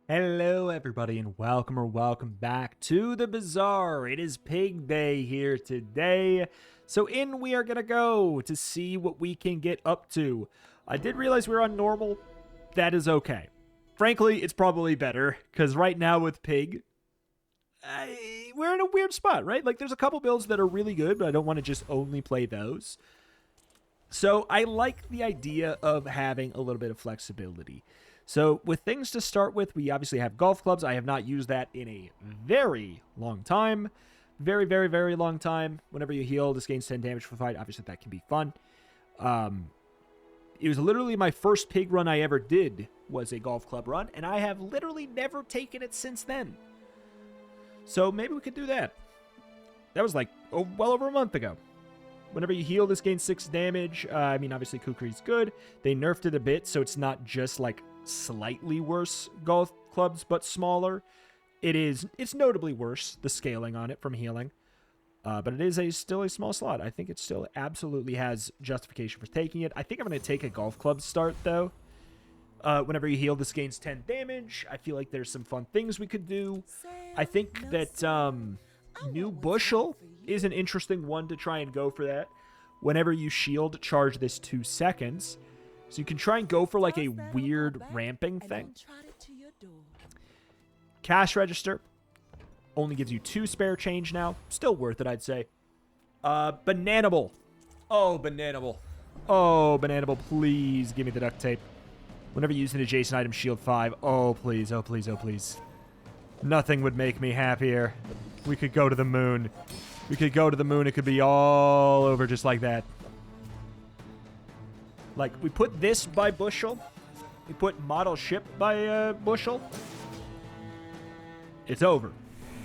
Hello everybody and welcome back to the Bazaar. It is Pig Day here today. So in we are going to go to see what we can get up to. I did realize we were on normal. That is okay. Frankly, it's probably better because right now with Pig, we're in a weird spot, right? Like there's a couple builds that are really good, but I don't want to just only play those. So I like the idea of having a little bit of flexibility. So with things to start with, we obviously have golf clubs. I have not used that in a very long time. Very, very, very long time. Whenever you heal, this gains 10 damage for fight. Obviously, that can be fun. It was literally my first pig run I ever did was a golf club run, and I have literally never taken it since then. So maybe we could do that. That was like well over a month ago. Whenever you heal, this gains 6 damage. I mean, obviously, Kukri's good. They nerfed it a bit, so it's not just like slightly worse golf clubs, but smaller. It's notably worse, the scaling on it from healing. But it is still a small slot. I think it still absolutely has justification for taking it. I think I'm going to take a golf club start, though. Whenever you heal, this gains 10 damage. I feel like there's some fun things we could do. I think that New Bushel is an interesting one to try and go for that. Whenever you shield, charge this 2 seconds. So you can try and go for like a weird ramping thing. Cash register only gives you 2 spare change now. Still worth it, I'd say. Bananable. Oh, Bananable. Oh, Bananable, please give me the duct tape. Whenever you use an adjacent item, shield 5. Oh, please. Oh, please. Oh, please. Nothing would make me happier. We could go to the moon. We could go to the moon. It could be all over just like that. Like, we put this by bushel. We put model ship by bushel. It's over.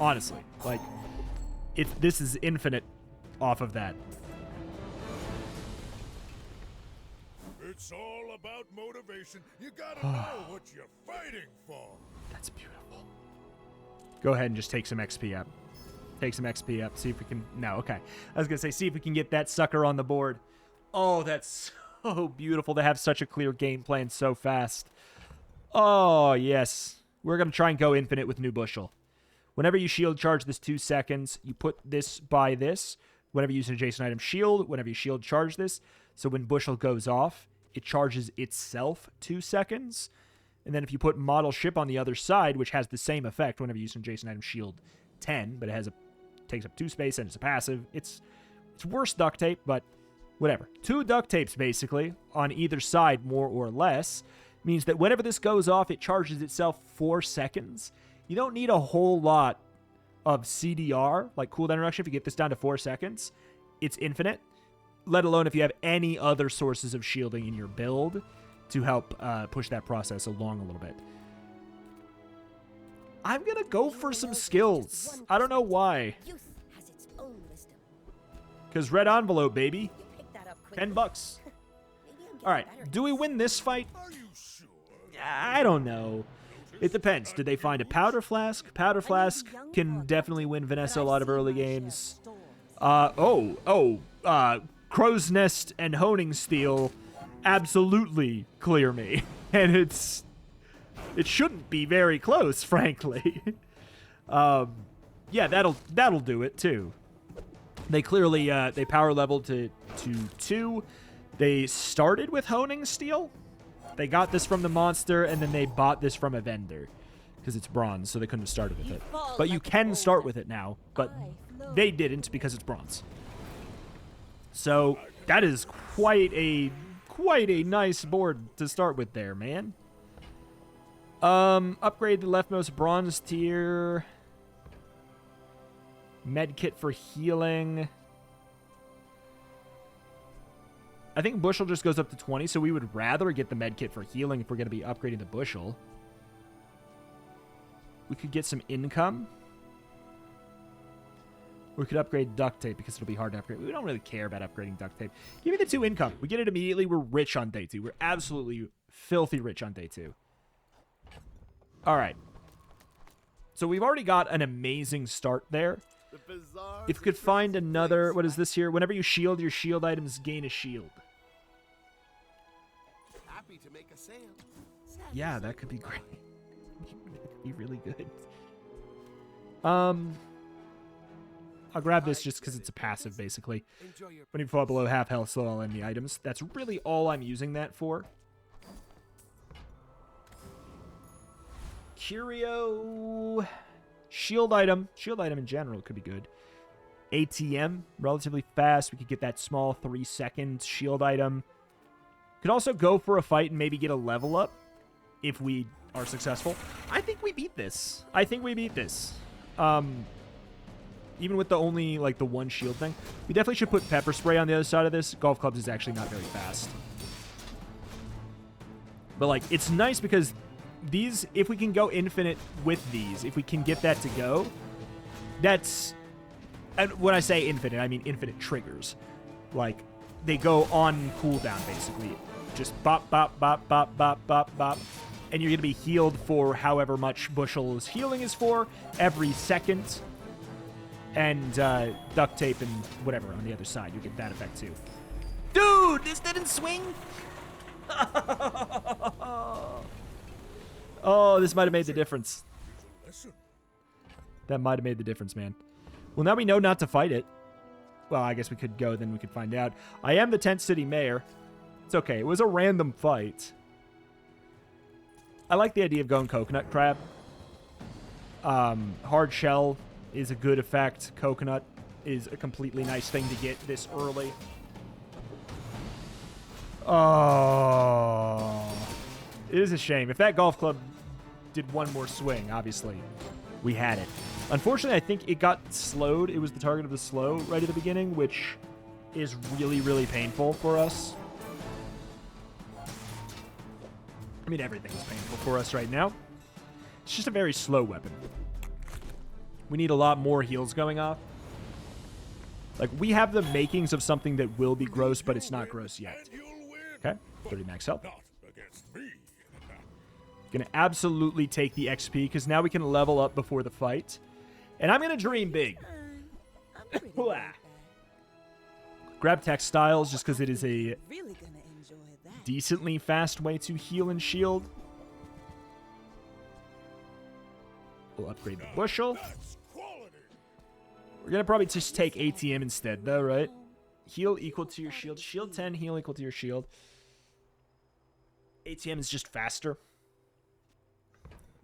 Honestly. Like, this is infinite off of that. It's all about motivation. You gotta know what you're fighting for. That's beautiful. Go ahead and just take some XP up. Take some XP up. See if we can... No, okay. I was going to say, see if we can get that sucker on the board. Oh, that's so beautiful to have such a clear game plan so fast. Oh, yes. We're going to try and go infinite with New Bushel. Whenever you shield charge this 2 seconds, you put this by this. Whenever you use an adjacent item, shield. Whenever you shield charge this. So when Bushel goes off, it charges itself 2 seconds. And then if you put model ship on the other side, which has the same effect whenever you use an adjacent item, shield 10, but it takes up 2 space and it's a passive. It's worse duct tape, but whatever. 2 duct tapes, basically, on either side, more or less, means that whenever this goes off, it charges itself 4 seconds. You don't need a whole lot of CDR, like cooldown reduction, if you get this down to 4 seconds. It's infinite, let alone if you have any other sources of shielding in your build to help push that process along a little bit. I'm going to go for some skills. I don't know why. Because red envelope, baby. $10. All right. Do we win this fight? I don't know. It depends. Did they find a powder flask? Powder flask can definitely win Vanessa a lot of early games. Crow's Nest and Honing Steel absolutely clear me. And it shouldn't be very close, frankly. Yeah, that'll do it too. They clearly they power leveled to 2. They started with Honing Steel. They got this from the monster, and then they bought this from a vendor because it's bronze, so they couldn't have started with it. But you can start with it now, but they didn't because it's bronze. So that is quite a nice board to start with there, man. Upgrade the leftmost bronze tier. Med kit for healing. I think Bushel just goes up to 20, so we would rather get the med kit for healing if we're going to be upgrading the Bushel. We could get some income. We could upgrade duct tape because it'll be hard to upgrade. We don't really care about upgrading duct tape. Give me the 2 income. We get it immediately. We're rich on day 2. We're absolutely filthy rich on day 2. All right. So we've already got an amazing start there. If we could find another... What is this here? Whenever you shield, your shield items gain a shield. Yeah, that could be great. be really good. I'll grab this just because it's a passive, basically. When you fall below half health, slow all enemy items. That's really all I'm using that for. Curio. Shield item. Shield item in general could be good. ATM. Relatively fast. We could get that small 3-second shield item. Could also go for a fight and maybe get a level up if we are successful. I think we beat this. I think we beat this. Even with the only, like, the one shield thing. We definitely should put pepper spray on the other side of this. Golf clubs is actually not very fast. But, like, it's nice because these, if we can go infinite with these, if we can get that to go, that's, and when I say infinite, I mean infinite triggers. Like, they go on cooldown, basically. Just bop, bop, bop, bop, bop, bop, bop. And you're going to be healed for however much Bushel's healing is for every second. And duct tape and whatever on the other side. You get that effect too. Dude, this didn't swing. Oh, this might have made the difference. That might have made the difference, man. Well, now we know not to fight it. Well, I guess we could go, then we could find out. I am the 10th city mayor. It's okay. It was a random fight. I like the idea of going coconut crab. Hard shell is a good effect. Coconut is a completely nice thing to get this early. Oh, it is a shame. If that golf club did one more swing, obviously, we had it. Unfortunately, I think it got slowed. It was the target of the slow right at the beginning, which is really, really painful for us. I mean, everything is painful for us right now. It's just a very slow weapon. We need a lot more heals going off. Like, we have the makings of something that will be gross, but it's not gross yet. Okay, 30 max health. Gonna absolutely take the XP, because now we can level up before the fight. And I'm gonna dream big. Grab textiles, just because it is a decently fast way to heal and shield. We'll upgrade the bushel. We're going to probably just take ATM instead, though, right? Heal equal to your shield. Shield 10, heal equal to your shield. ATM is just faster.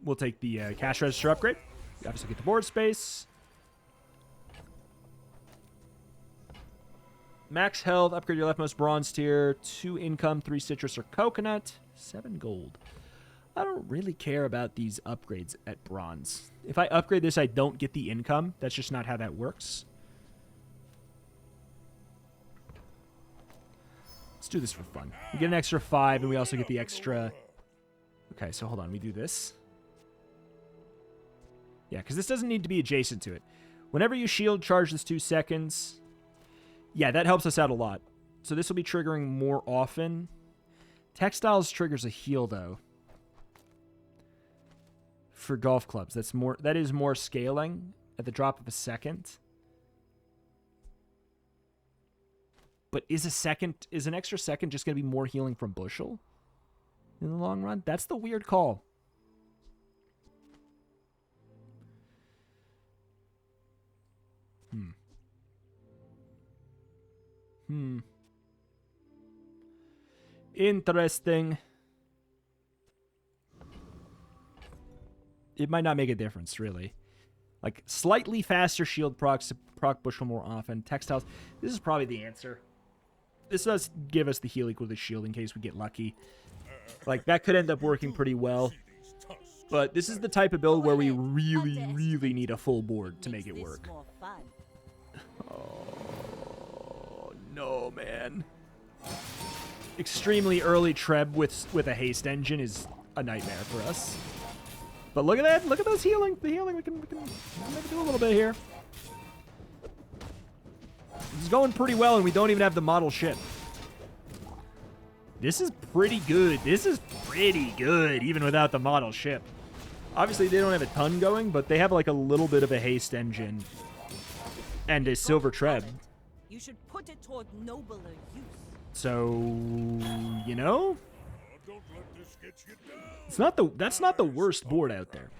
We'll take the cash register upgrade. We obviously get the board space. Max health, upgrade your leftmost bronze tier. 2 income, 3 citrus or coconut. 7 gold. I don't really care about these upgrades at bronze. If I upgrade this, I don't get the income. That's just not how that works. Let's do this for fun. We get an extra 5, and we also get the extra... Okay, so hold on. We do this. Yeah, because this doesn't need to be adjacent to it. Whenever you shield, charge this 2 seconds. Yeah, that helps us out a lot. So this will be triggering more often. Textiles triggers a heal, though. For golf clubs, that is more scaling at the drop of a second. But is an extra second just going to be more healing from bushel in the long run? That's the weird call. Interesting. It might not make a difference, really. Like, slightly faster shield proc bushel more often. Textiles. This is probably the answer. This does give us the heal equal to the shield in case we get lucky. Like, that could end up working pretty well. But this is the type of build where we really, really need a full board to make it work. Oh, no, man. Extremely early Treb with a haste engine is a nightmare for us. But look at that. Look at those healing. The healing. We can maybe do a little bit here. This is going pretty well, and we don't even have the model ship. This is pretty good. This is pretty good, even without the model ship. Obviously, they don't have a ton going, but they have like a little bit of a haste engine and a silver Treb. You should put it toward nobler use. So, you know, it's not that's not the worst board out there.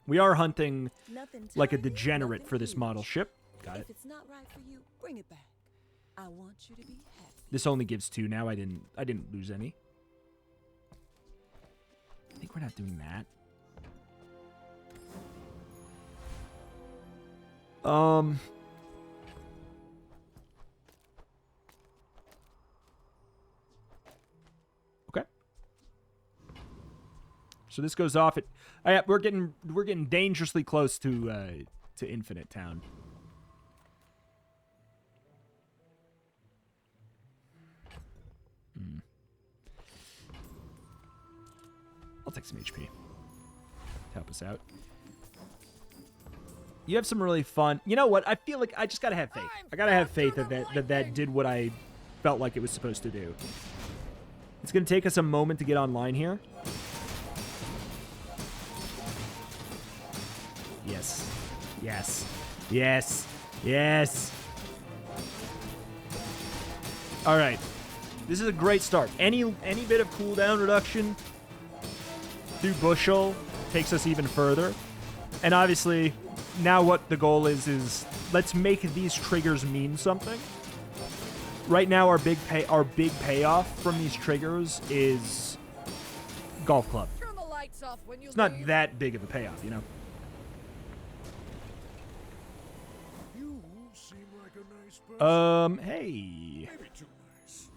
We are hunting Nothing like a tiny, degenerate nothing for this huge. model ship. Got If it. it's not right for you, bring it back. I want you to be happy. This only gives 2 now. I didn't lose any. I think we're not doing that. Okay. So this goes off at we're getting dangerously close to Infinite Town. I'll take some HP to help us out. You have some really fun... You know what? I feel like I just gotta have faith. I gotta have faith that did what I felt like it was supposed to do. It's gonna take us a moment to get online here. Yes. Yes. Yes. Yes. All right. This is a great start. Any bit of cooldown reduction through Bushel takes us even further. And obviously, now what the goal is let's make these triggers mean something. Right now, our big payoff from these triggers is Golf Club. Turn the lights off when you It's not that big of a payoff, you know? You seem like a nice person. Hey. Maybe too nice.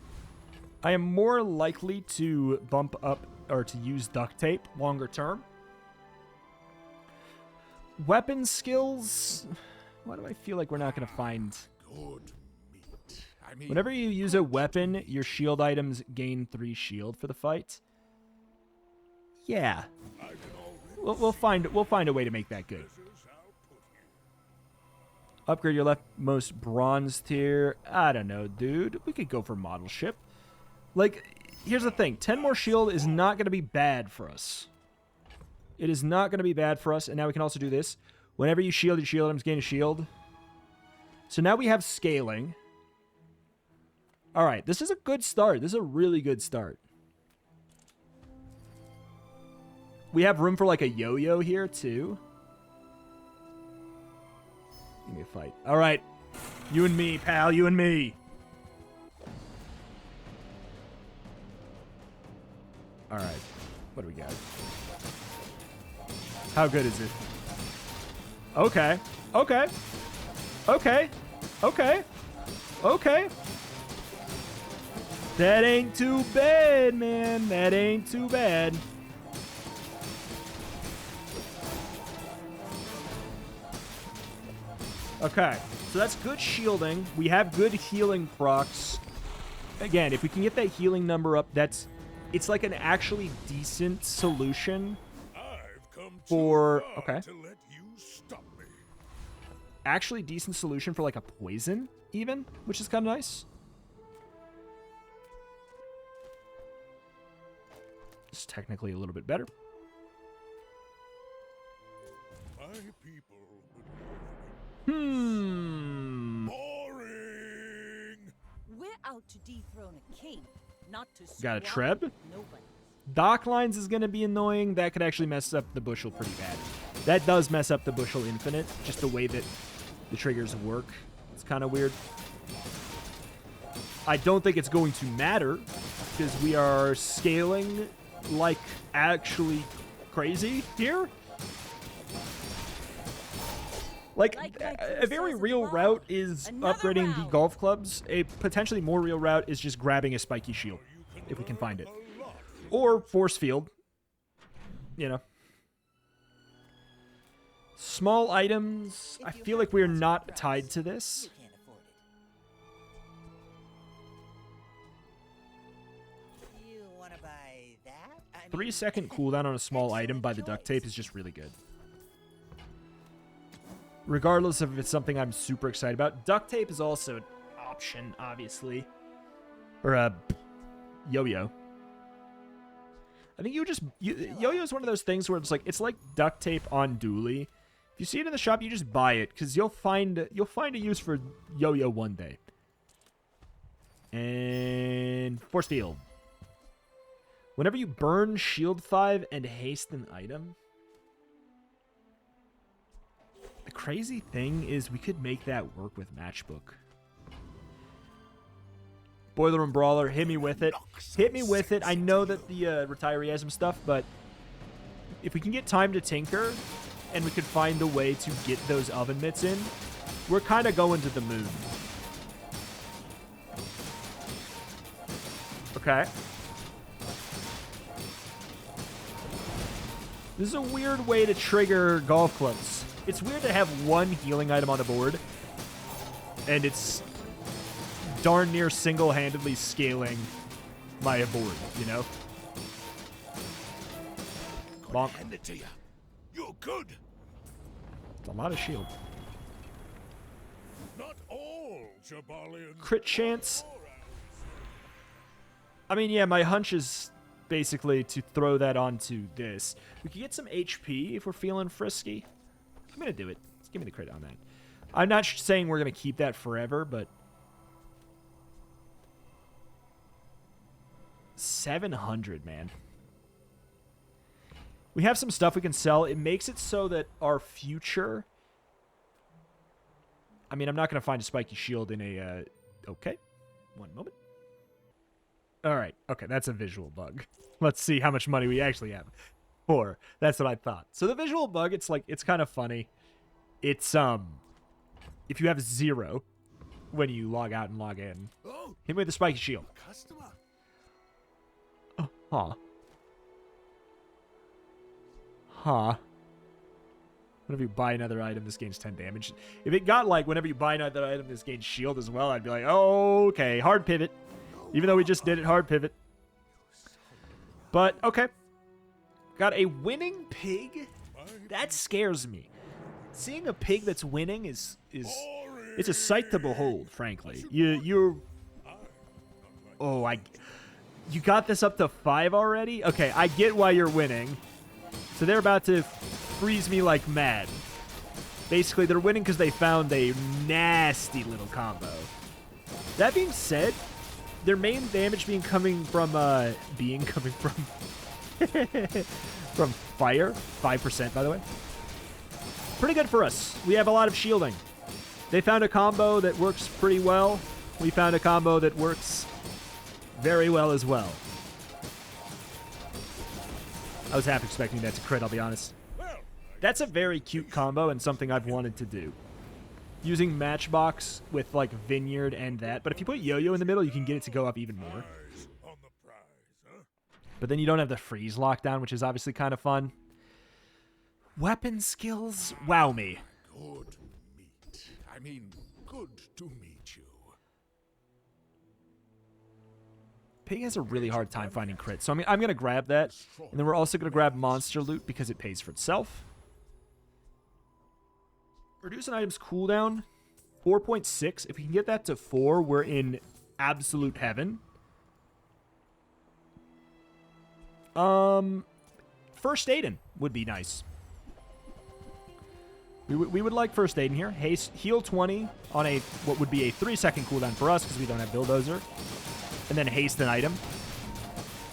I am more likely to bump up or to use duct tape longer term. Weapon skills. Why do I feel like we're not going to find... Good meat. I mean, Whenever you use a weapon, your shield items gain 3 shield for the fight. Yeah. I can already We'll find a way to make that good. this is how put you. Upgrade your leftmost bronze tier. I don't know, dude. We could go for model ship. Like, here's the thing. 10 more shield is not going to be bad for us. It is not going to be bad for us. And now we can also do this. Whenever you shield, your shield items gain a shield. So now we have scaling. All right. This is a good start. This is a really good start. We have room for like a yo-yo here, too. Give me a fight. All right. You and me, pal. You and me. All right. What do we got? How good is it? Okay. Okay. Okay. Okay. Okay. That ain't too bad, man. That ain't too bad. Okay. So that's good shielding. We have good healing procs. Again, if we can get that healing number up, it's like an actually decent solution. I've come For- too far okay. to let you stop me. Actually decent solution for like a poison even, which is kind of nice. It's technically a little bit better. My people would Hmm. boring. We're out to dethrone a king, not to Got a swallow Treb? nobody. Dock lines is going to be annoying. That could actually mess up the bushel pretty bad. That does mess up the bushel infinite, just the way that the triggers work. It's kind of weird. I don't think it's going to matter because we are scaling like actually crazy here. Like Like a very says real above, route is another upgrading the round. golf clubs. A potentially more real route is just grabbing a spiky shield, if we can find it. A lot. Or force field. You know. Small items. I feel like we're not tied to this. You can't afford it. You want to buy that? 3-second cooldown on a small item by the duct tape is just really good. Regardless of if it's something I'm super excited about. Duct tape is also an option, obviously. Or a yo-yo. I think yo-yo is one of those things where it's like duct tape on dually. If you see it in the shop, you just buy it because you'll find a use for yo-yo one day. And force field. Whenever you burn shield 5 and haste an item. crazy thing is we could make that work with Matchbook. Boiler Room Brawler, hit me with it. Hit me with it. I know that the retiree has some stuff, but if we can get time to tinker and we could find a way to get those oven mitts in, we're kind of going to the moon. Okay. This is a weird way to trigger golf clubs. It's weird to have one healing item on the board, and it's darn near single-handedly scaling my board, you know? Bonk. Hand it to you. You're good. It's a lot of shield. Not all Jabalians. Crit chance. I mean, yeah, my hunch is basically to throw that onto this. We could get some HP if we're feeling frisky. I'm going to do it. Let's give me the crit on that. I'm not saying we're going to keep that forever, but 700, man. We have some stuff we can sell. It makes it so that our future... I mean, I'm not going to find a spiky shield in a... Okay. One moment. All right. Okay, that's a visual bug. Let's see how much money we actually have. 4. That's what I thought. So the visual bug, it's like, it's kind of funny. It's, if you have 0 when you log out and log in, Oh, hit me with the spiky shield. customer. Huh. Huh. Whenever you buy another item, this gains 10 damage. If it got like, whenever you buy another item, this gains shield as well, I'd be like, oh, okay, hard pivot. Even though we just did it, hard pivot. But, okay. Got a winning pig? That scares me. Seeing a pig that's winning is it's a sight to behold, frankly. You're... Oh, you got this up to 5 already? Okay, I get why you're winning. So they're about to freeze me like mad. Basically, they're winning because they found a nasty little combo. That being said, their main damage coming from from fire, 5% by the way. Pretty good for us. We have a lot of shielding. They found a combo that works pretty well. We found a combo that works very well as well. I was half expecting that to crit, I'll be honest. That's a very cute combo and something I've wanted to do. Using Matchbox with, like, Vineyard and that. But if you put Yo-Yo in the middle, you can get it to go up even more. On the prize, huh? But then you don't have the freeze lockdown, which is obviously kind of fun. Weapon skills? Wow me. Good meet. I mean, good to meet you. Pig has a really hard time finding crits. So, I mean, I'm going to grab that. And then we're also going to grab monster loot because it pays for itself. Reduce an item's cooldown. 4.6. If we can get that to 4, we're in absolute heaven. First aid would be nice. We would like first aid in here. Haste, heal 20 on a what would be a 3-second cooldown for us because we don't have Bulldozer. And then haste an item.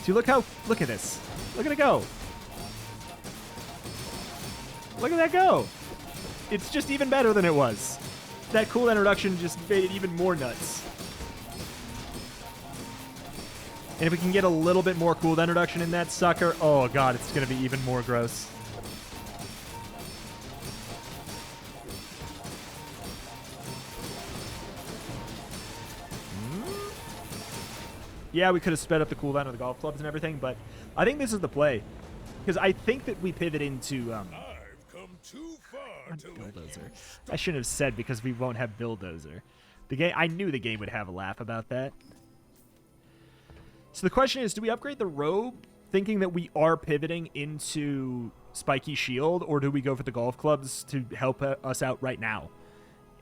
See, look at this. Look at it go. Look at that go. It's just even better than it was. That cooldown reduction just made it even more nuts. And if we can get a little bit more cooldown reduction in that sucker, oh god, it's going to be even more gross. Yeah, we could have sped up the cooldown of the golf clubs and everything, but I think this is the play. Because I think that we pivot into... I've come too far to Bulldozer. I shouldn't have said because we won't have Bulldozer. The game, I knew the game would have a laugh about that. So the question is, do we upgrade the robe thinking that we are pivoting into Spiky Shield, or do we go for the golf clubs to help us out right now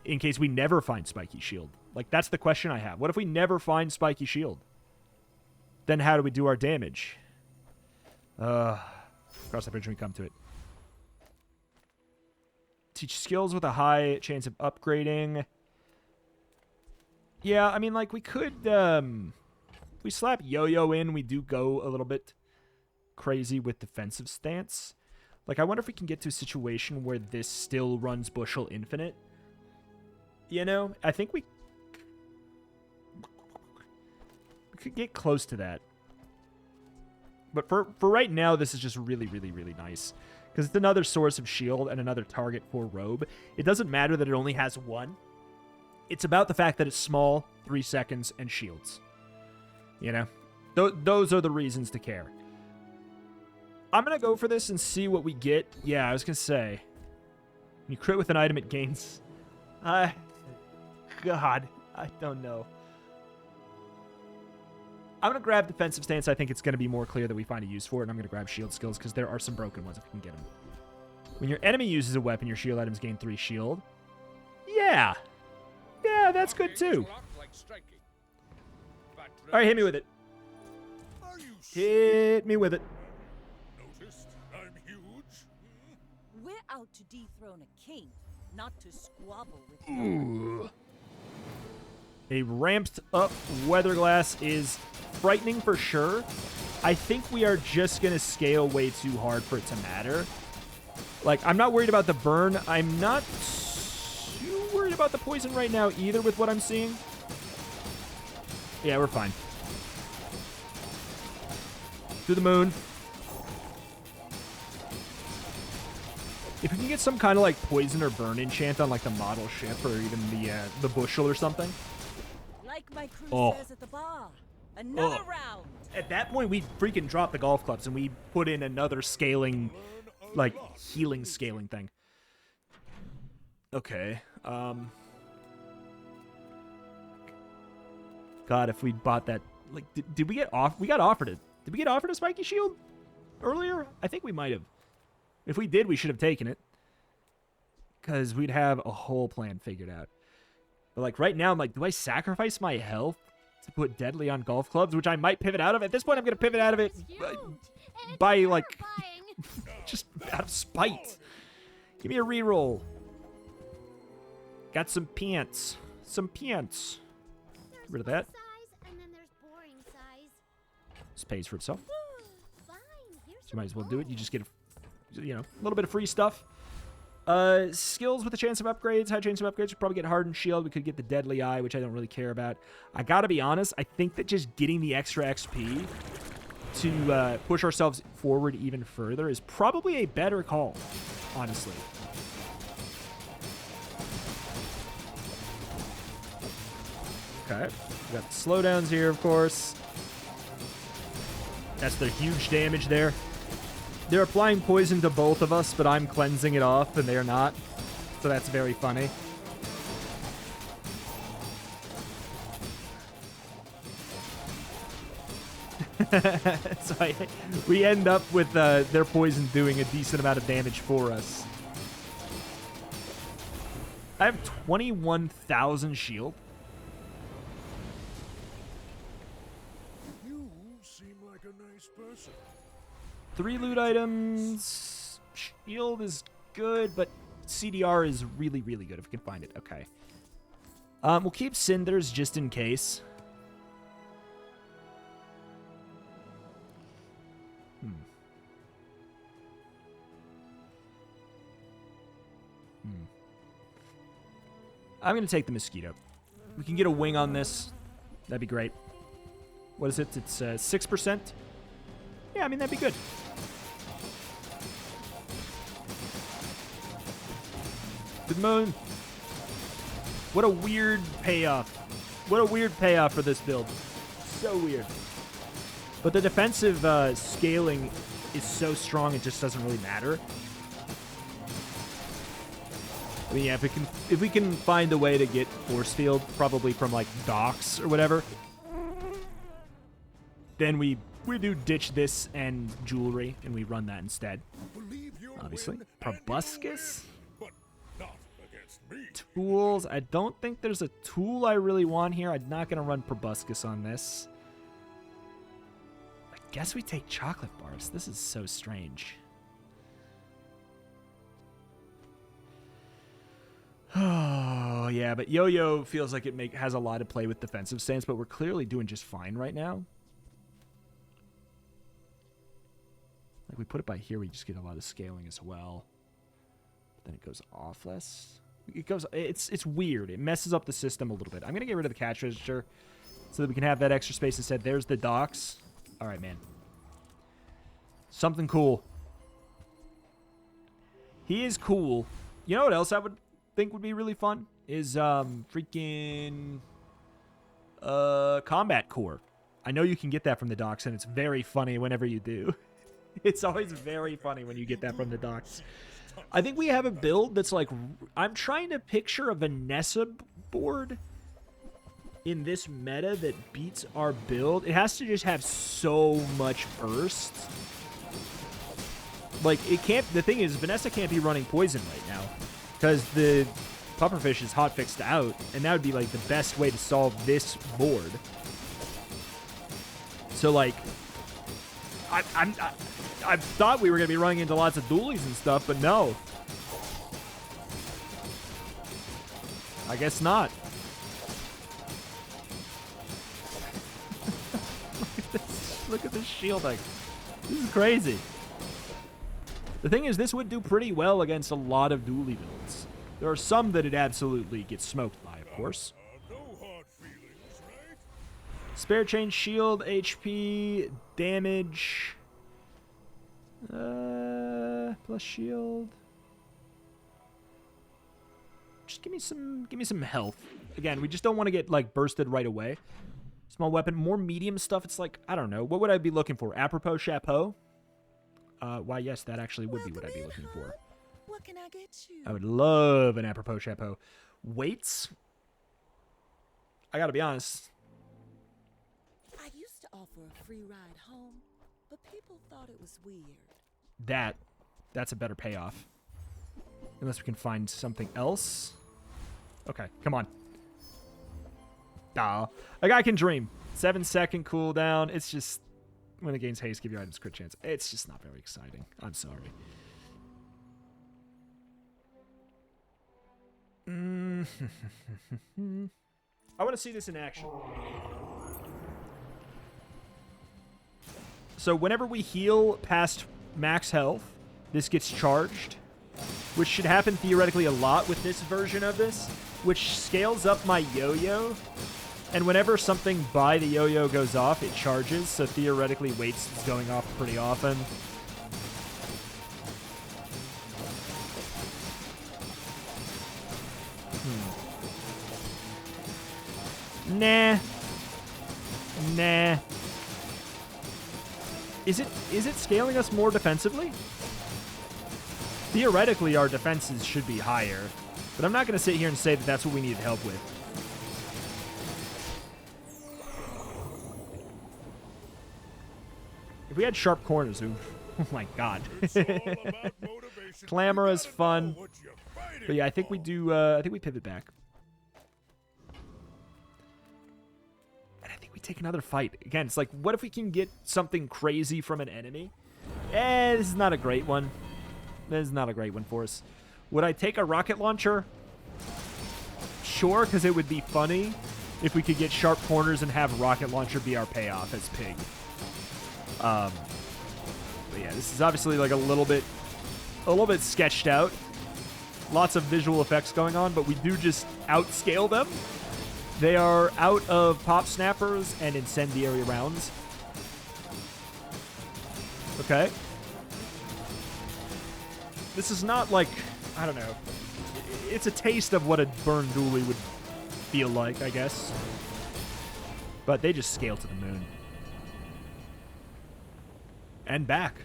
in case we never find Spiky Shield? Like, that's the question I have. What if we never find Spiky Shield? Then how do we do our damage? Cross that bridge when we come to it. Teach skills with a high chance of upgrading. Yeah, I mean, like, we could, we slap Yo-Yo in, we do go a little bit crazy with defensive stance. Like, I wonder if we can get to a situation where this still runs Bushel Infinite. You know, I think we could get close to that. But for right now, this is just really, really, really nice. Because it's another source of shield and another target for Robe. It doesn't matter that it only has one. It's about the fact that it's small, 3 seconds, and shields. You know? Those are the reasons to care. I'm going to go for this and see what we get. Yeah, I was going to say. When you crit with an item, it gains... God, I don't know. I'm going to grab defensive stance. I think it's going to be more clear that we find a use for it. And I'm going to grab shield skills because there are some broken ones if we can get them. When your enemy uses a weapon, your shield items gain 3 shield. Yeah. Yeah, that's good too. All right, hit me with it. Hit me with it. Noticed I'm huge? We're out to dethrone a king, not to squabble with Ooh. A ramped up Weatherglass is frightening for sure. I think we are just going to scale way too hard for it to matter. Like, I'm not worried about the burn. I'm not too worried about the poison right now either with what I'm seeing. Yeah, we're fine. To the moon. If we can get some kind of like poison or burn enchant on like the model ship or even the bushel or something. Like my crew says at the bar. Another round. At that point, we freaking drop the golf clubs and we put in another scaling, like healing scaling thing. Okay. God, if we bought that, like, did we get off? We got offered it. Did we get offered a spiky shield earlier? I think we might have. If we did, we should have taken it. Because we'd have a whole plan figured out. But, like, right now, I'm like, do I sacrifice my health to put Deadly on golf clubs? Which I might pivot out of. At this point, I'm going to pivot out of it by like, just out of spite. Give me a reroll. Got some pants. Some pants. Get rid of that. This pays for itself. So you might as well do it. You just get, a little bit of free stuff. Skills with a chance of upgrades. High chance of upgrades. We'd probably get Hardened Shield. We could get the Deadly Eye, which I don't really care about. I gotta be honest. I think that just getting the extra XP to push ourselves forward even further is probably a better call, honestly. Okay. We got the slowdowns here, of course. That's the huge damage there. They're applying poison to both of us, but I'm cleansing it off, and they're not. So that's very funny. So we end up with their poison doing a decent amount of damage for us. I have 21,000 shield. You seem like a nice person. 3 loot items. Shield is good, but CDR is really, really good if we can find it. Okay. We'll keep Cinders just in case. I'm going to take the Mosquito. We can get a wing on this. That'd be great. What is it? It's 6%. Yeah, I mean, that'd be good. Good moon. What a weird payoff. What a weird payoff for this build. So weird. But the defensive scaling is so strong, it just doesn't really matter. I mean, yeah, if we can find a way to get force field, probably from like docks or whatever, then we do ditch this and jewelry, and we run that instead. Obviously. Proboscis? But not against me. Tools. I don't think there's a tool I really want here. I'm not going to run Proboscis on this. I guess we take chocolate bars. This is so strange. Oh, yeah, but Yo-Yo feels like it has a lot of play with defensive stance, but we're clearly doing just fine right now. Like, we put it by here, we just get a lot of scaling as well. But then it goes off less. It goes, it's weird. It messes up the system a little bit. I'm going to get rid of the cash register so that we can have that extra space instead. There's the docks. All right, man. Something cool. He is cool. You know what else I would think would be really fun? Is freaking combat core. I know you can get that from the docks, and it's very funny whenever you do. It's always very funny when you get that from the docks. I think we have a build that's like... I'm trying to picture a Vanessa board in this meta that beats our build. It has to just have so much burst. Like, it can't... The thing is, Vanessa can't be running poison right now. Because the pufferfish is hotfixed out. And that would be, like, the best way to solve this board. So, like... I thought we were going to be running into lots of dualies and stuff, but no. I guess not. Look at this shielding. This is crazy. The thing is, this would do pretty well against a lot of dually builds. There are some that it absolutely gets smoked by, of course. No hard feelings, right? Spare chain, shield, HP, damage... plus shield. Just give me some health. Again, we just don't want to get like bursted right away. Small weapon, more medium stuff. It's like, I don't know. What would I be looking for? Apropos chapeau? Why, yes, that actually would be what I'd be looking for. What can I get you? I would love an apropos chapeau. Weights? I gotta be honest. I used to offer a free ride home, but people thought it was weird. That's a better payoff. Unless we can find something else. Okay, come on. Ah, a guy can dream. 7-second cooldown. It's just when it gains haste, give your items crit chance. It's just not very exciting. I'm sorry. I want to see this in action. So whenever we heal past max health, this gets charged, which should happen theoretically a lot with this version of this, which scales up my yo-yo. And whenever something by the yo-yo goes off, it charges, so theoretically weights is going off pretty often. Nah. Is it scaling us more defensively? Theoretically, our defenses should be higher, but I'm not going to sit here and say that that's what we need help with. If we had sharp corners, oh my god. Clamor is fun. But yeah, I think we do, I think we pivot back. And I think we take another fight. Again, it's like, what if we can get something crazy from an enemy? This is not a great one. This is not a great one for us. Would I take a rocket launcher? Sure, because it would be funny if we could get sharp corners and have rocket launcher be our payoff as pig. But yeah, this is obviously like a little bit sketched out. Lots of visual effects going on, but we do just outscale them. They are out of pop snappers and incendiary rounds. Okay. This is not like, I don't know. It's a taste of what a burn dually would feel like, I guess. But they just scale to the moon. And back.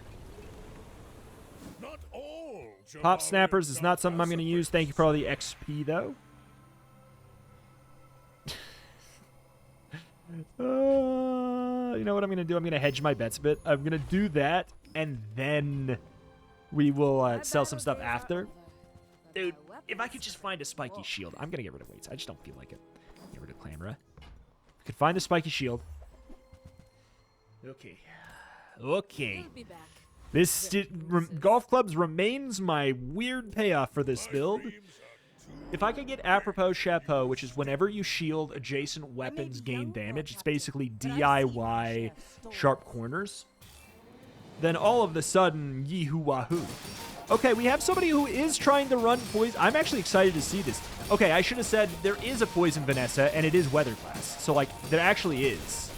Not all Pop snappers is not something I'm going to use. Thank you for all the XP, though. You know what I'm going to do? I'm going to hedge my bets a bit. I'm going to do that, and then we will sell some stuff after. Dude, if I could just find a spiky shield. I'm going to get rid of weights. I just don't feel like it. Get rid of Clamora. I could find a spiky shield. Okay. Okay. This golf clubs remains my weird payoff for this build. If I could get apropos chapeau, which is whenever you shield adjacent weapons gain damage, it's basically DIY sharp corners. then all of the sudden, yee-hoo-wahoo. Okay, we have somebody who is trying to run poison. I'm actually excited to see this. Okay, I should have said there is a poison Vanessa, and it is weather class. So, like, there actually is.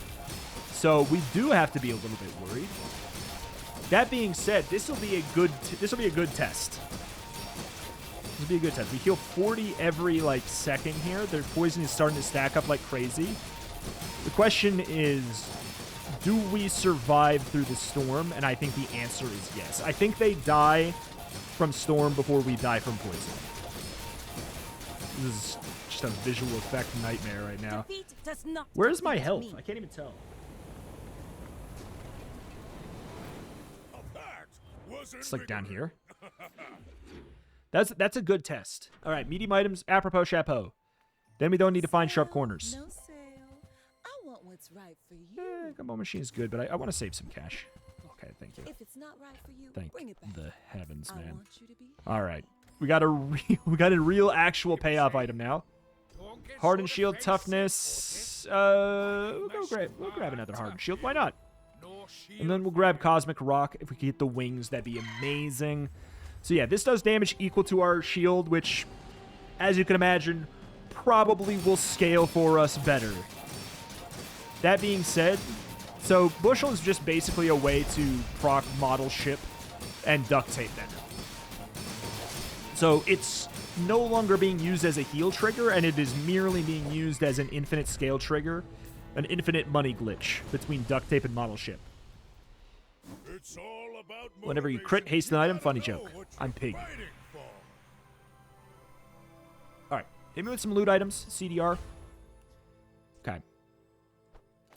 So we do have to be a little bit worried. That being said, this will be a good test. This will be a good test. We heal 40 every, like, second here. Their poison is starting to stack up like crazy. The question is, do we survive through the storm? And I think the answer is yes. I think they die from storm before we die from poison. This is just a visual effect nightmare right now. Where's my health? I can't even tell. It's like down here. That's a good test. All right, medium items, apropos chapeau. Then we don't need to find sharp corners. No sale. I want what's right for you. Gumball machine is good, but I want to save some cash. Okay, thank you. If it's not right for you, Thank bring it back. the heavens, I man. want you to be All right, we got a real actual payoff item now. Hardened shield, toughness. We'll grab another hardened shield. Why not? And then we'll grab cosmic rock. If we could get the wings, that'd be amazing. So yeah, this does damage equal to our shield, which, as you can imagine, probably will scale for us better. That being said, so Bushel is just basically a way to proc model ship and duct tape them. So it's no longer being used as a heal trigger, and it is merely being used as an infinite scale trigger, an infinite money glitch between duct tape and model ship. It's all about Whenever you crit haste an item, funny joke. I'm Pig. Alright, hit me with some loot items, CDR. Okay.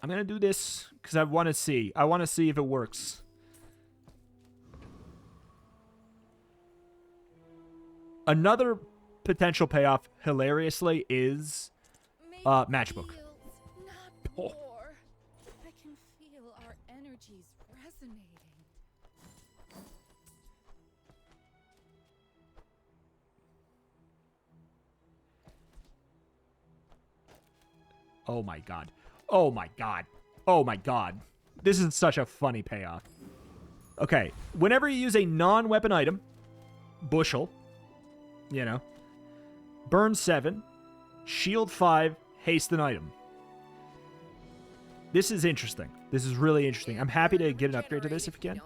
I'm gonna do this because I want to see. I want to see if it works. Another potential payoff, hilariously, is matchbook. Oh. I can feel our energies resonating. Oh my god. Oh my god. Oh my god. This is such a funny payoff. Okay, whenever you use a non-weapon item, Bushel, you know, burn 7, shield 5, haste an item. This is interesting. This is really interesting. I'm happy to get an upgrade to this if you can.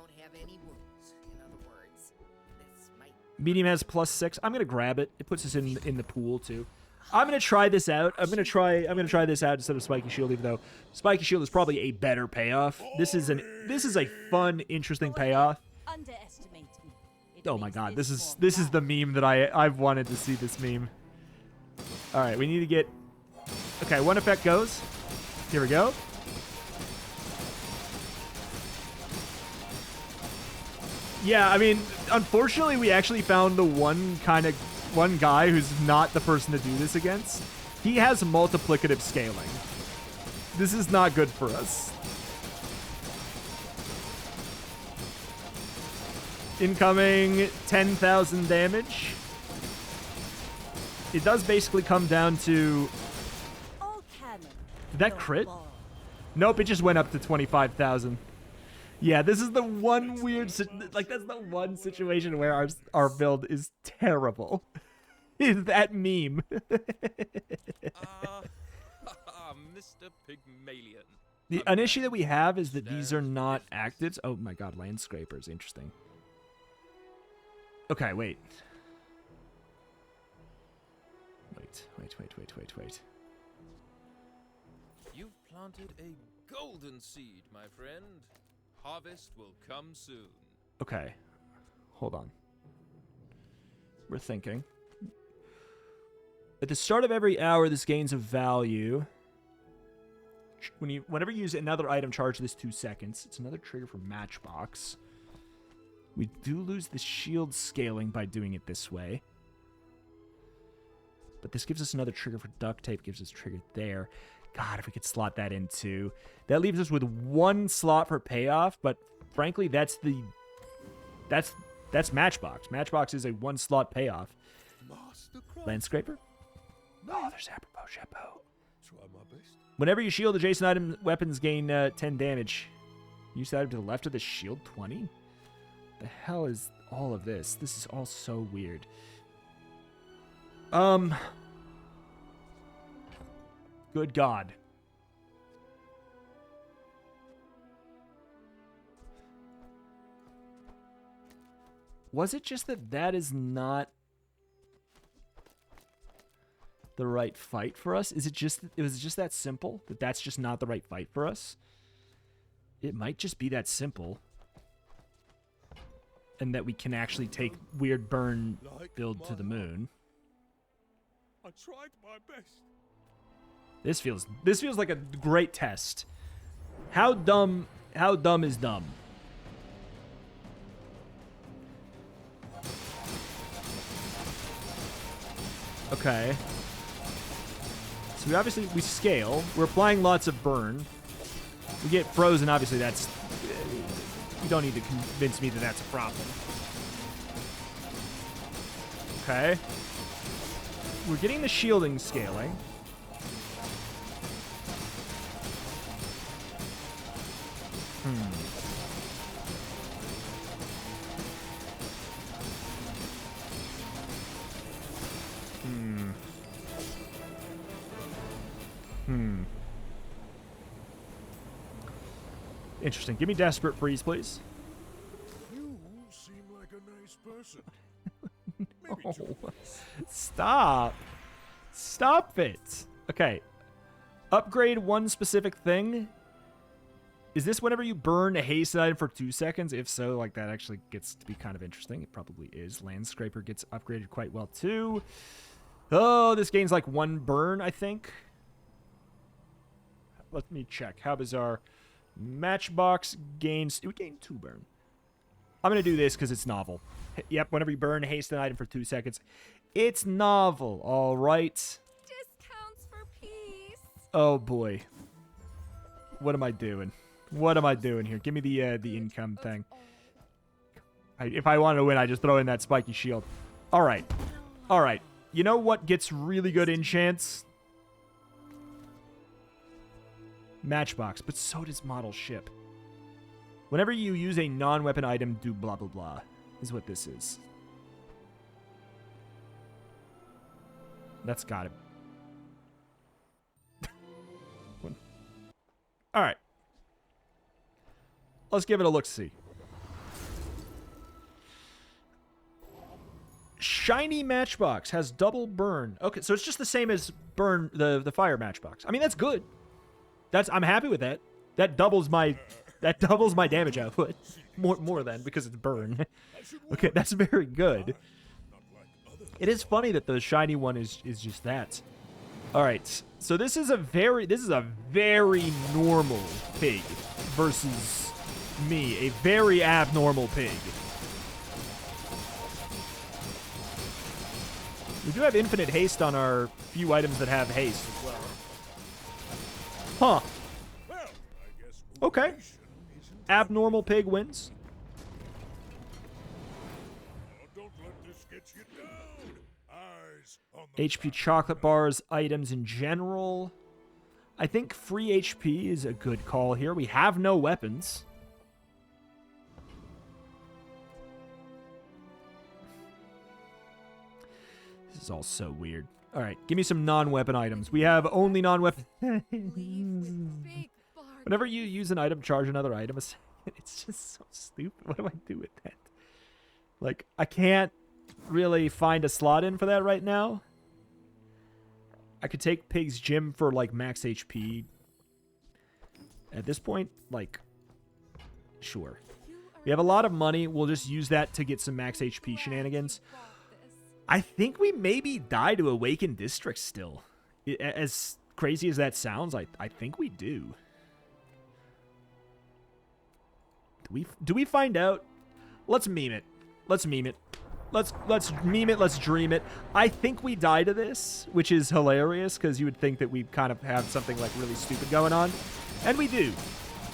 Medium has +6. I'm gonna grab it. It puts us in the pool too. I'm gonna try this out. I'm gonna try this out instead of Spiky Shield, even though Spiky Shield is probably a better payoff. This is a fun, interesting payoff. Oh my god, this is the meme that I've wanted to see this meme. All right, we need to get. Okay, one effect goes. Here we go. Yeah, I mean, unfortunately, we actually found the one guy who's not the person to do this against. He has multiplicative scaling. This is not good for us. Incoming 10,000 damage. It does basically come down to... Did that crit? Nope, it just went up to 25,000. Yeah, this is the one weird... Like, that's the one situation where our build is terrible. Is that meme. Mr. Pygmalion. An issue that we have is that these are not actives. Oh my god, land scrapers. Interesting. Okay, wait. Wait. You've planted a golden seed, my friend. Harvest will come soon. Okay. Hold on. We're thinking. At the start of every hour, this gains a value. Whenever you use another item, charge this 2 seconds. It's another trigger for Matchbox. We do lose the shield scaling by doing it this way. But this gives us another trigger for duct tape, gives us a trigger there. God, if we could slot that in too. That leaves us with 1 slot for payoff, but frankly, that's Matchbox. Matchbox is a 1 slot payoff. Landscraper? Oh, there's apropos chapeau. Whenever you shield adjacent item, weapons gain 10 damage. Use that to the left of the shield 20? The hell is all of this? This is all so weird. Good God. Was it just that that is not the right fight for us? Is it just, it was just that simple? That that's just not the right fight for us? It might just be that simple. And that we can actually take weird burn build to the moon. I tried my best. This feels like a great test. How dumb is dumb? Okay. So we scale. We're applying lots of burn. We get frozen. Obviously, that's... You don't need to convince me that that's a problem. Okay. We're getting the shielding scaling. Interesting. Give me Desperate Freeze, please. You seem like a nice person. Oh, stop. Stop it. Okay. Upgrade one specific thing. Is this whenever you burn a hasten item for 2 seconds? If so, like, that actually gets to be kind of interesting. It probably is. Landscraper gets upgraded quite well, too. Oh, this gains, like, 1 burn, I think. Let me check. How bizarre. Matchbox gains... It would gain 2 burn. I'm going to do this because it's novel. Yep, whenever you burn a hasten item for 2 seconds. It's novel. All right. Discounts for peace. Oh, boy. What am I doing? What am I doing here? Give me the income thing. If I want to win, I just throw in that spiky shield. All right. All right. You know what gets really good enchants? Matchbox, but so does model ship. Whenever you use a non-weapon item, do blah, blah, blah, is what this is. That's got it. All right. Let's give it a look-see. Shiny Matchbox has double burn. Okay, so it's just the same as burn the fire Matchbox. I mean, that's good. I'm happy with that. That doubles my damage output. More than because it's burn. Okay, that's very good. It is funny that the shiny one is just that. All right. So this is a very normal pig versus me, a very abnormal pig. We do have infinite haste on our few items that have haste as well. Huh. Okay. Abnormal pig wins. Don't let this get you down. Eyes on the HP chocolate bars, items in general. I think free HP is a good call here. We have no weapons. This is all so weird. All right, give me some non-weapon items. We have only non-weapon. Whenever you use an item, charge another item. It's just so stupid. What do I do with that? Like, I can't really find a slot in for that right now. I could take Pig's Gym for, like, max HP. At this point, like, sure. We have a lot of money. We'll just use that to get some max HP shenanigans. I think we maybe die to Awakened District still. As crazy as that sounds, I think we do. Do we find out? Let's meme it. Let's meme it. Let's meme it. Let's dream it. I think we die to this, which is hilarious because you would think that we kind of have something like really stupid going on, and we do.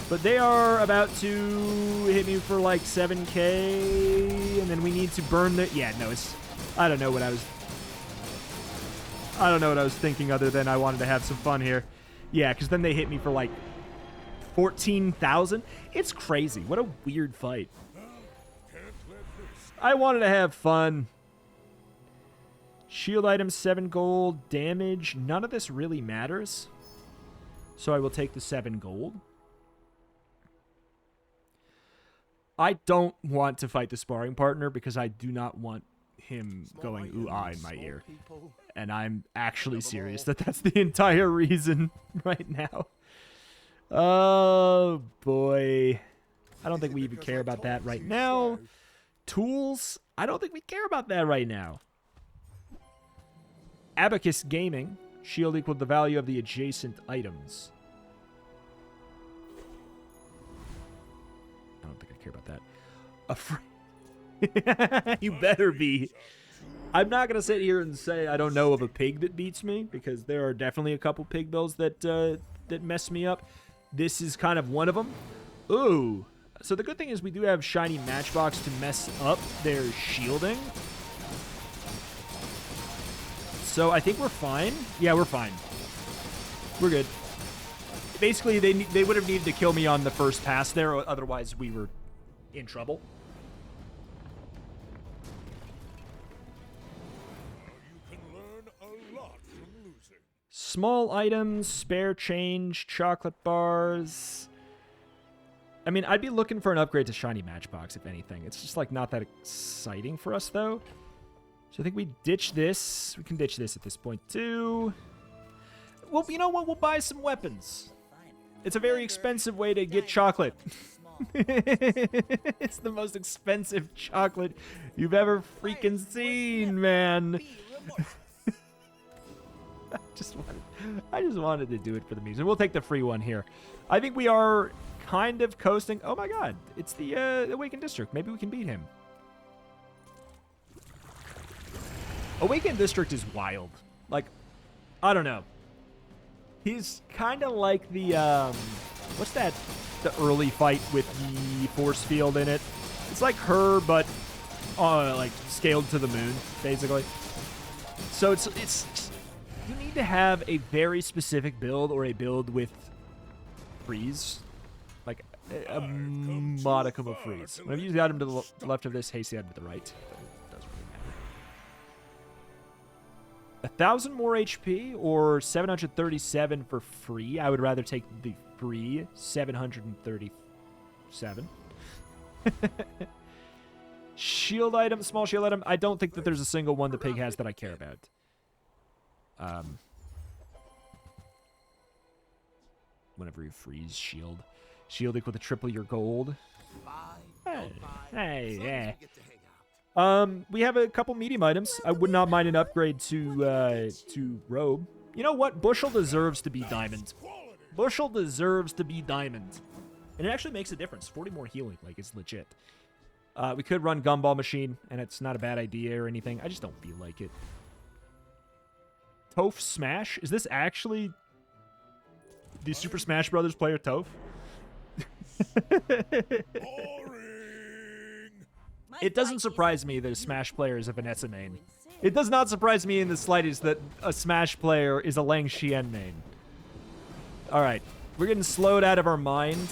But they are about to hit me for like 7K, and then we need to burn the. Yeah, no, it's. I don't know what I was thinking other than I wanted to have some fun here. Yeah, because then they hit me for like 14,000. It's crazy. What a weird fight. I wanted to have fun. Shield item, 7 gold. Damage, none of this really matters. So I will take the 7 gold. I don't want to fight the sparring partner because I do not want him going ooh-ah in my ear. And I'm actually serious that that's the entire reason right now. Oh, boy. I don't think we even care about that right now. Tools, I don't think we care about that right now. Abacus Gaming. Shield equal the value of the adjacent items. I don't think I care about that. You better be. I'm not going to sit here and say I don't know of a pig that beats me, because there are definitely a couple pig bills that that mess me up. This is kind of one of them. Ooh. So the good thing is we do have shiny Matchbox to mess up their shielding. So I think we're fine. Yeah, we're fine. We're good. Basically, they would have needed to kill me on the first pass there, otherwise we were in trouble. You can learn a lot from losing. Small items, spare change, chocolate bars. I mean, I'd be looking for an upgrade to shiny Matchbox, if anything. It's just, like, not that exciting for us, though. So I think we ditch this. We can ditch this at this point, too. Well, you know what? We'll buy some weapons. It's a very expensive way to get chocolate. It's the most expensive chocolate you've ever freaking seen, man. I just wanted to do it for the music. We'll take the free one here. I think we are kind of coasting. Oh my god, it's the Awakened District. Maybe we can beat him. Awakened District is wild. Like, I don't know. He's kind of like the, what's that? The early fight with the force field in it. It's like her, but, like, scaled to the moon, basically. So it's you need to have a very specific build or a build with freeze. Like, a modicum of freeze. When I use the item to the left of this, haste the item to the right. It doesn't really matter. 1,000 more HP or 737 for free. I would rather take the free 737. Shield item, small shield item. I don't think that there's a single one the pig has that I care about. Whenever you freeze shield. Shield equal to triple your gold. Hey. We have a couple medium items. I would not mind an upgrade to robe. You know what? Bushel deserves to be diamond. Bushel deserves to be diamond. And it actually makes a difference. 40 more healing. Like, it's legit. We could run Gumball Machine, and it's not a bad idea or anything. I just don't feel like it. Toph Smash? Is this actually the Super Smash Brothers player Toph? It doesn't surprise me that a Smash player is a Vanessa main. It does not surprise me in the slightest that a Smash player is a Lang Xian main. Alright, we're getting slowed out of our mind.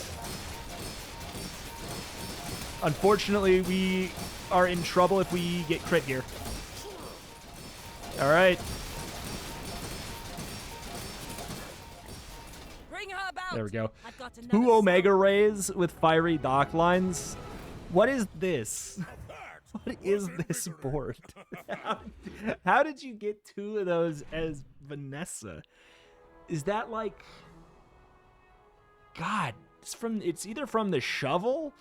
Unfortunately, we are in trouble if we get crit here. Alright. There we go. 2 Omega Rays with fiery dock lines. What is this? What is this board? How did you get 2 of those as Vanessa? Is that like... God, it's either from the shovel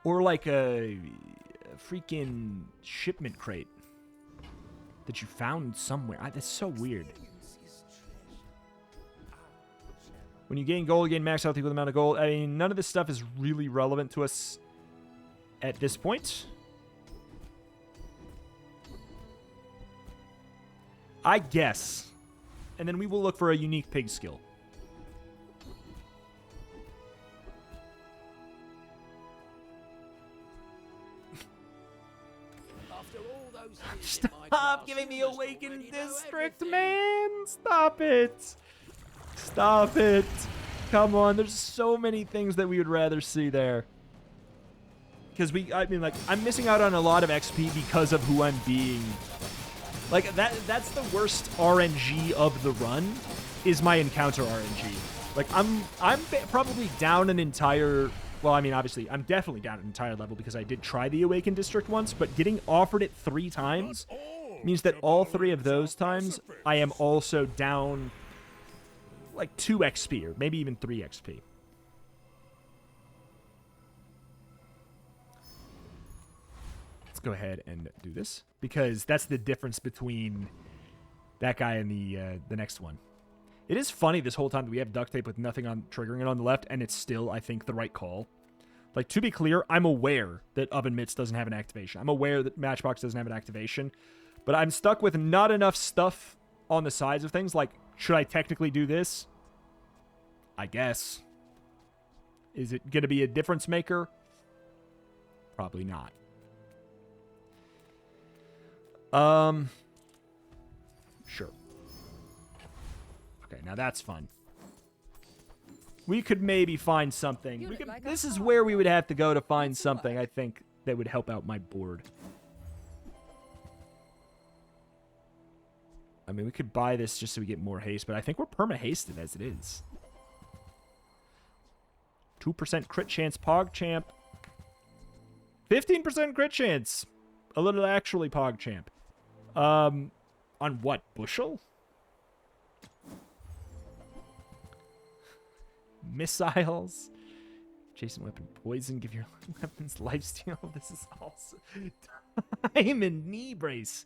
or like a freaking shipment crate that you found somewhere. That's so weird. When you gain gold, you gain max health equal to the amount of gold. I mean, none of this stuff is really relevant to us at this point. I guess. And then we will look for a unique pig skill. Stop giving me Awakened District, man! Stop it! Stop it! Come on, there's so many things that we would rather see there. Because I mean, like, I'm missing out on a lot of XP because of who I'm being. Like, that's the worst RNG of the run, is my encounter RNG. Like, I'm probably down an entire... Well, I mean, obviously, I'm definitely down an entire level because I did try the Awakened District once, but getting offered it 3 times means that all 3 of those times, I am also down, like, 2 XP, or maybe even 3 XP. Let's go ahead and do this, because that's the difference between that guy and the next one. It is funny this whole time that we have duct tape with nothing on triggering it on the left, and it's still, I think, the right call. Like, to be clear, I'm aware that Oven Mitts doesn't have an activation. I'm aware that Matchbox doesn't have an activation. But I'm stuck with not enough stuff on the sides of things. Like, should I technically do this? I guess. Is it going to be a difference maker? Probably not. Sure. Okay, now that's fun. We could maybe find something. This is where we would have to go to find something, I think, that would help out my board. I mean, we could buy this just so we get more haste, but I think we're perma-hasted as it is. 2% crit chance, PogChamp. 15% crit chance. A little actually PogChamp. On what? Bushel? Missiles. Jason weapon poison. Give your weapons lifesteal. This is also diamond knee brace.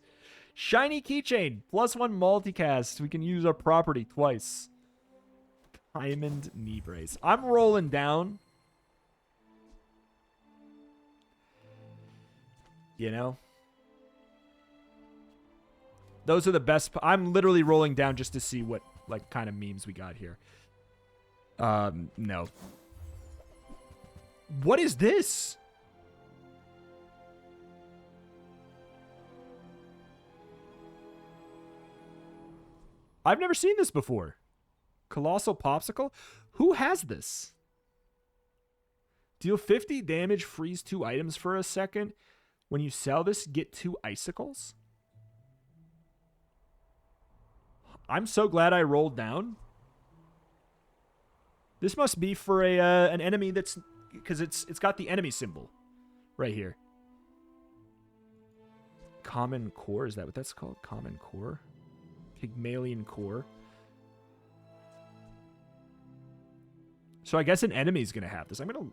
Shiny keychain. +1 multicast. We can use our property twice. Diamond knee brace. I'm rolling down. You know? Those are the best. I'm literally rolling down just to see what, like, kind of memes we got here. No. What is this? I've never seen this before. Colossal Popsicle? Who has this? Deal 50 damage, freeze 2 items for a second. When you sell this, get 2 icicles? I'm so glad I rolled down. This must be for an enemy that's... Because it's got the enemy symbol right here. Common Core, is that what that's called? Common Core? Pygmalion Core. So I guess an enemy's going to have this. I'm going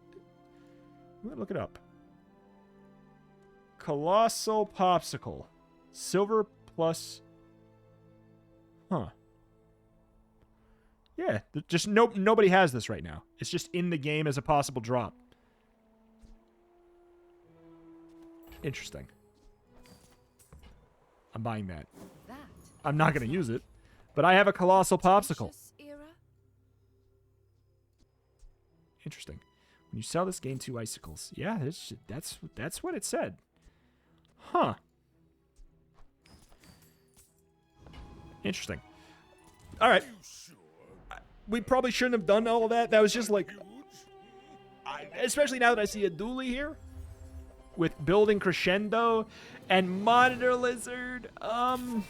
to look it up. Colossal Popsicle. Silver plus... Huh. Yeah, just nobody has this right now. It's just in the game as a possible drop. Interesting. I'm buying that. I'm not going to use it, but I have a Colossal Popsicle. Interesting. When you sell this, gain 2 icicles. Yeah, that's what it said. Huh. Interesting. All right. We probably shouldn't have done all of that. That was just like... especially now that I see a dually here. With building crescendo and monitor lizard. The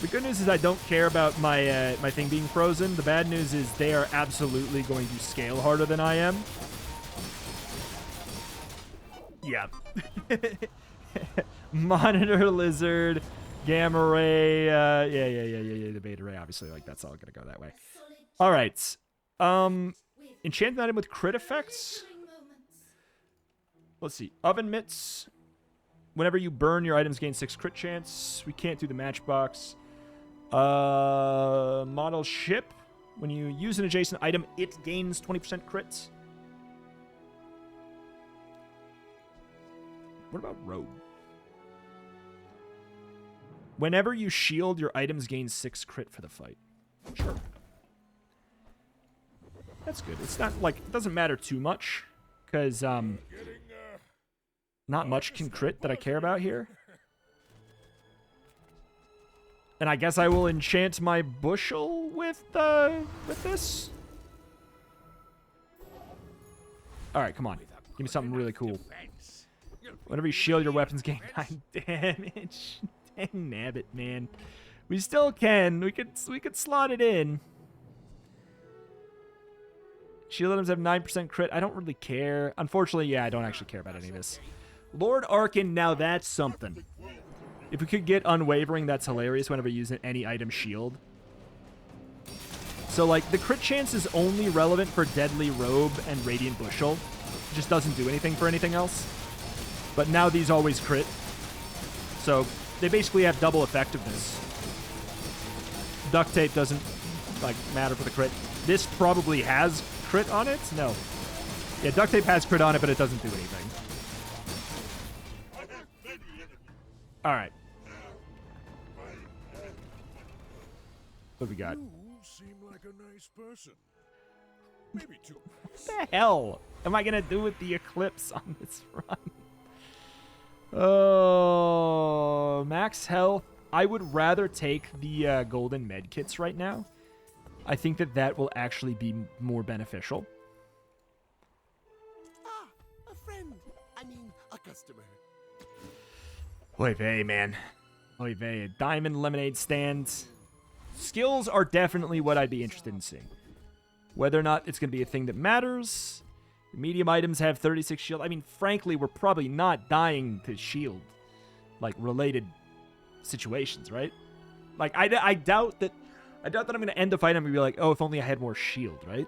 good news is I don't care about my my thing being frozen. The bad news is they are absolutely going to scale harder than I am. Yeah. Monitor lizard, gamma ray, yeah, the beta ray, obviously, like, that's all gonna go that way. All right. Enchanted item with crit effects. Let's see. Oven mitts. Whenever you burn, your items gain 6 crit chance. We can't do the matchbox. Model ship. When you use an adjacent item, it gains 20% crits. What about rogue? Whenever you shield, your items gain 6 crit for the fight. Sure. That's good. It's not, like, it doesn't matter too much. Because, not much can crit that I care about here. And I guess I will enchant my bushel with this. All right, come on. Give me something really cool. Whenever you shield your weapons, gain 9 damage. Dang nabbit, man. We still can. We could slot it in. Shield items have 9% crit. I don't really care. Unfortunately, yeah, I don't actually care about any of this. Lord Arkin, now that's something. If we could get Unwavering, that's hilarious whenever using any item shield. So, like, the crit chance is only relevant for Deadly Robe and Radiant Bushel. It just doesn't do anything for anything else. But now these always crit. So, they basically have double effectiveness. Duct Tape doesn't, like, matter for the crit. This probably has crit on it? No. Yeah, Duct Tape has crit on it, but it doesn't do anything. Alright. What we got? You seem like a nice person. Maybe too nice. What the hell am I gonna do with the Eclipse on this run? Oh, max health. I would rather take the golden med kits right now. I think that will actually be more beneficial. Ah, a friend. I mean, a customer. Oy vey, man. Oy vey. Diamond lemonade stands. Skills are definitely what I'd be interested in seeing. Whether or not it's going to be a thing that matters. Medium items have 36 shield. I mean, frankly, we're probably not dying to shield, like, related situations, right? Like, I doubt that I'm going to end the fight and be like, oh, if only I had more shield, right?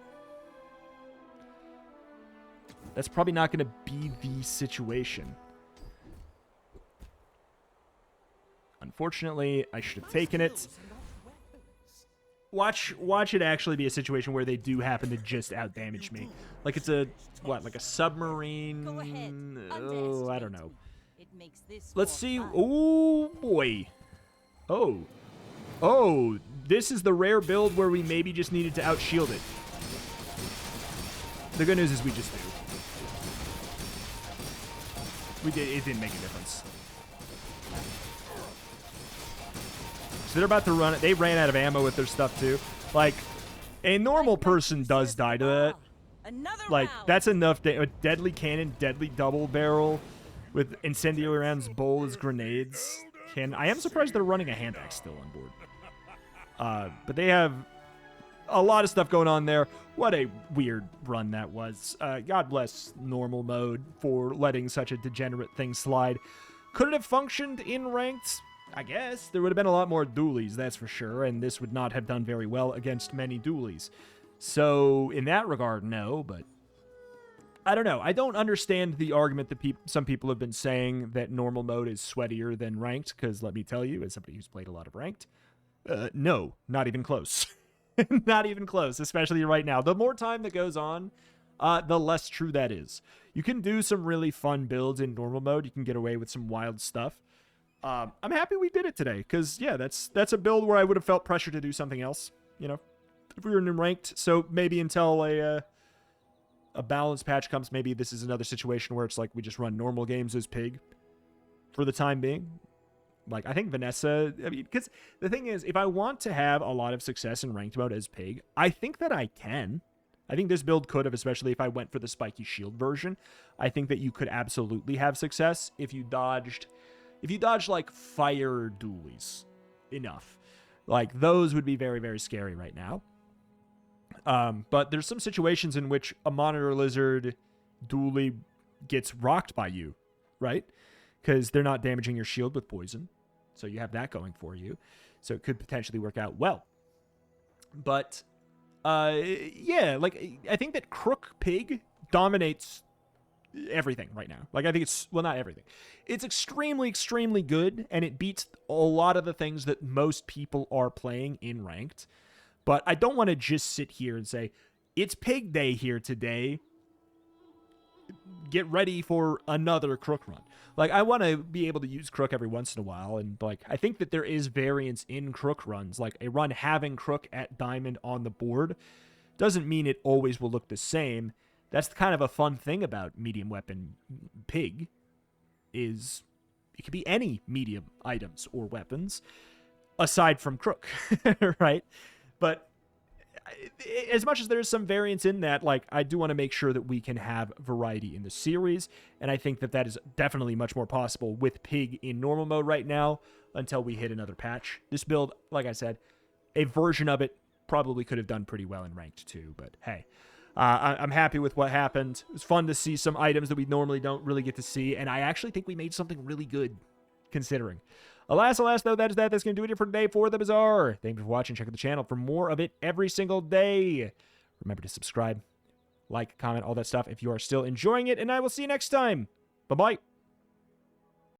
That's probably not going to be the situation. Unfortunately, I should have taken it. Watch it actually be a situation where they do happen to just outdamage me. Like it's a, what, like a submarine? Go ahead. Oh, I don't know. It makes this Let's more see. fun. Oh, boy. Oh, this is the rare build where we maybe just needed to outshield it. The good news is we just do. It didn't make a difference. So they're about to run it. They ran out of ammo with their stuff, too. Like, a normal person does die to that. Another Like, round. that's enough. A deadly cannon, deadly double barrel with incendiary rounds, bowl as grenades. I am surprised they're running a hand axe still on board. But they have a lot of stuff going on there. What a weird run that was. God bless normal mode for letting such a degenerate thing slide. Could it have functioned in ranked? I guess. There would have been a lot more dualies, that's for sure, and this would not have done very well against many dualies. So, in that regard, no, but I don't know. I don't understand the argument that some people have been saying that normal mode is sweatier than ranked, because let me tell you, as somebody who's played a lot of ranked, no, not even close. Not even close, especially right now. The more time that goes on, the less true that is. You can do some really fun builds in normal mode. You can get away with some wild stuff. I'm happy we did it today, because, yeah, that's a build where I would have felt pressure to do something else, you know, if we were in ranked. So maybe until a balanced patch comes, maybe this is another situation where it's like we just run normal games as Pig for the time being. Like, I think Vanessa, I mean, because the thing is, if I want to have a lot of success in ranked mode as Pig, I think that I can. I think this build could have, especially if I went for the spiky shield version. I think that you could absolutely have success if you dodged like fire dualies enough. Like, those would be very, very scary right now. But there's some situations in which a monitor lizard dually gets rocked by you, right? Because they're not damaging your shield with poison. So you have that going for you. So it could potentially work out well. But, yeah, like, I think that Crook Pig dominates everything right now. Like, I think it's, well, not everything. It's extremely, extremely good, and it beats a lot of the things that most people are playing in ranked. But I don't want to just sit here and say, it's Pig Day here today. Get ready for another Crook run. Like, I want to be able to use Crook every once in a while, and, like, I think that there is variance in Crook runs. Like, a run having Crook at Diamond on the board doesn't mean it always will look the same. That's kind of a fun thing about medium weapon Pig, is it could be any medium items or weapons. aside from Crook, right? But as much as there's some variance in that, like, I do want to make sure that we can have variety in the series, and I think that that is definitely much more possible with Pig in normal mode right now until we hit another patch. This build, like I said, a version of it probably could have done pretty well in ranked too, but hey. I'm happy with what happened. It was fun to see some items that we normally don't really get to see, and I actually think we made something really good, considering. Alas, though, that is that. That's going to do it for today for the Bazaar. Thank you for watching. Check out the channel for more of it every single day. Remember to subscribe, like, comment, all that stuff if you are still enjoying it, and I will see you next time. Bye-bye.